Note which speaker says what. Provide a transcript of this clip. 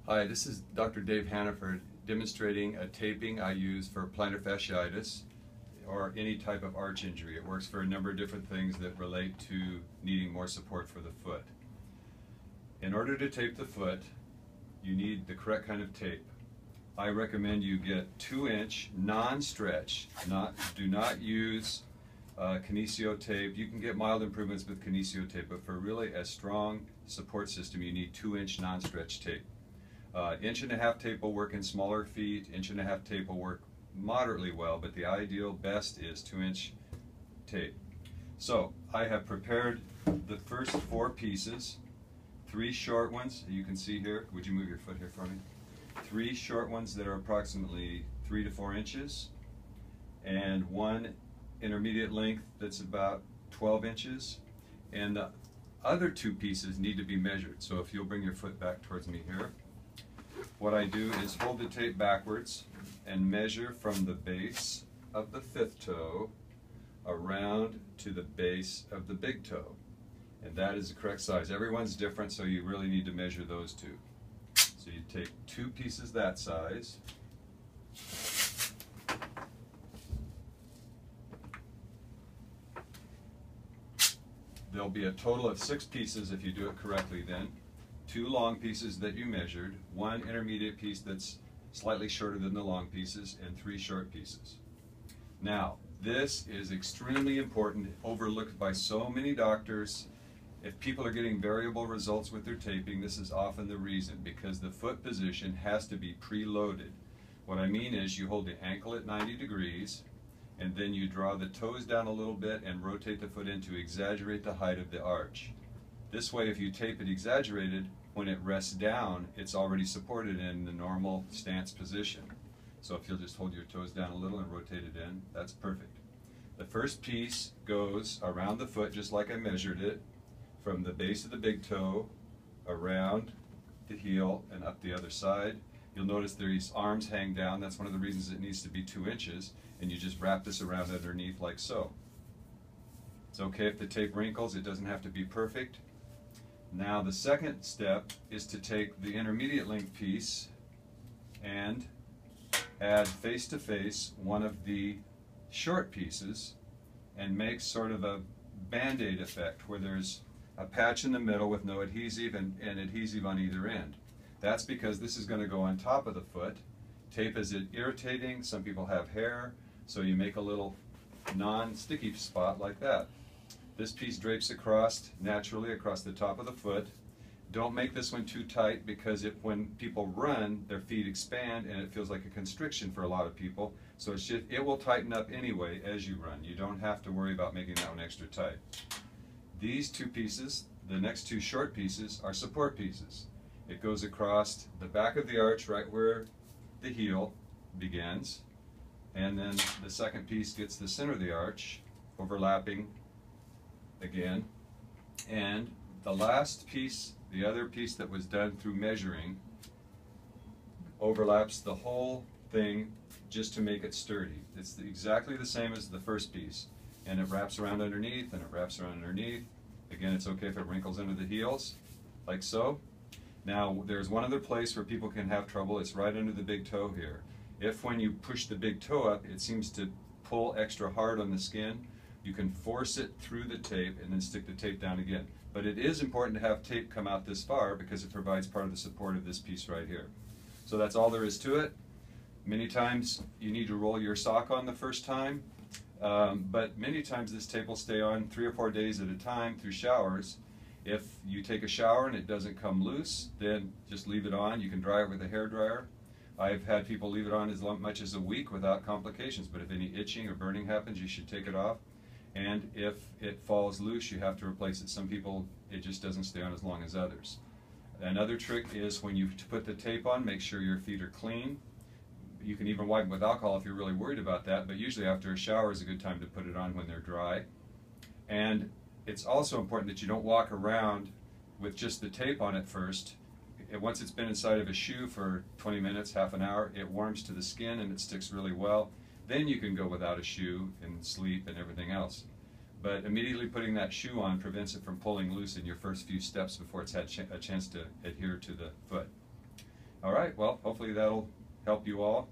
Speaker 1: Hi, this is Dr. Dave Hannaford demonstrating a taping I use for plantar fasciitis or any type of arch injury. It works for a number of different things that relate to needing more support for the foot. In order to tape the foot, you need the correct kind of tape. I recommend you get 2-inch non-stretch. Do not use kinesio tape. You can get mild improvements with kinesio tape, but for really a strong support system, you need 2-inch non-stretch tape. 1.5-inch tape will work in smaller feet. 1.5-inch tape will work moderately well, but the ideal best is 2-inch tape. So I have prepared the first 4 pieces, 3 short ones. You can see here. Would you move your foot here for me? 3 short ones that are approximately 3 to 4 inches, and 1 intermediate length that's about 12 inches. And the other 2 pieces need to be measured. So if you'll bring your foot back towards me here. What I do is hold the tape backwards and measure from the base of the 5th toe around to the base of the big toe. And that is the correct size. Everyone's different, so you really need to measure those 2. So you take 2 pieces that size. There'll be a total of 6 pieces if you do it correctly then. 2 long pieces that you measured, 1 intermediate piece that's slightly shorter than the long pieces, and 3 short pieces. Now, this is extremely important, overlooked by so many doctors. If people are getting variable results with their taping, this is often the reason, because the foot position has to be preloaded. What I mean is you hold the ankle at 90 degrees, and then you draw the toes down a little bit and rotate the foot in to exaggerate the height of the arch. This way, if you tape it exaggerated, when it rests down, it's already supported in the normal stance position. So if you'll just hold your toes down a little and rotate it in, that's perfect. The first piece goes around the foot just like I measured it, from the base of the big toe, around the heel, and up the other side. You'll notice these arms hang down. That's one of the reasons it needs to be 2 inches, and you just wrap this around underneath like so. It's okay if the tape wrinkles, it doesn't have to be perfect. Now the second step is to take the intermediate length piece and add face to face one of the short pieces and make sort of a band-aid effect where there's a patch in the middle with no adhesive and adhesive on either end. That's because this is going to go on top of the foot. Tape is irritating. Some people have hair, so you make a little non-sticky spot like that. This piece drapes across naturally across the top of the foot. Don't make this one too tight, because when people run, their feet expand and it feels like a constriction for a lot of people. So it will tighten up anyway as you run. You don't have to worry about making that one extra tight. These 2 pieces, the next 2 short pieces, are support pieces. It goes across the back of the arch right where the heel begins, and then the second piece gets the center of the arch, overlapping again, and the last piece, the other piece that was done through measuring, overlaps the whole thing just to make it sturdy. It's exactly the same as the first piece, and it wraps around underneath and it wraps around underneath. Again, it's okay if it wrinkles under the heels, like so. Now there's one other place where people can have trouble. It's right under the big toe here. If when you push the big toe up, it seems to pull extra hard on the skin, you can force it through the tape and then stick the tape down again. But it is important to have tape come out this far because it provides part of the support of this piece right here. So that's all there is to it. Many times you need to roll your sock on the first time, but many times this tape will stay on 3 or 4 days at a time through showers. If you take a shower and it doesn't come loose, then just leave it on. You can dry it with a hair dryer. I've had people leave it on as much as a week without complications, but if any itching or burning happens, you should take it off. And if it falls loose, you have to replace it. Some people, it just doesn't stay on as long as others. Another trick is when you put the tape on, make sure your feet are clean. You can even wipe them with alcohol if you're really worried about that, but usually after a shower is a good time to put it on when they're dry. And it's also important that you don't walk around with just the tape on it first. Once it's been inside of a shoe for 20 minutes, half an hour, it warms to the skin and it sticks really well. Then you can go without a shoe and sleep and everything else. But immediately putting that shoe on prevents it from pulling loose in your first few steps before it's had a chance to adhere to the foot. All right, well, hopefully that'll help you all.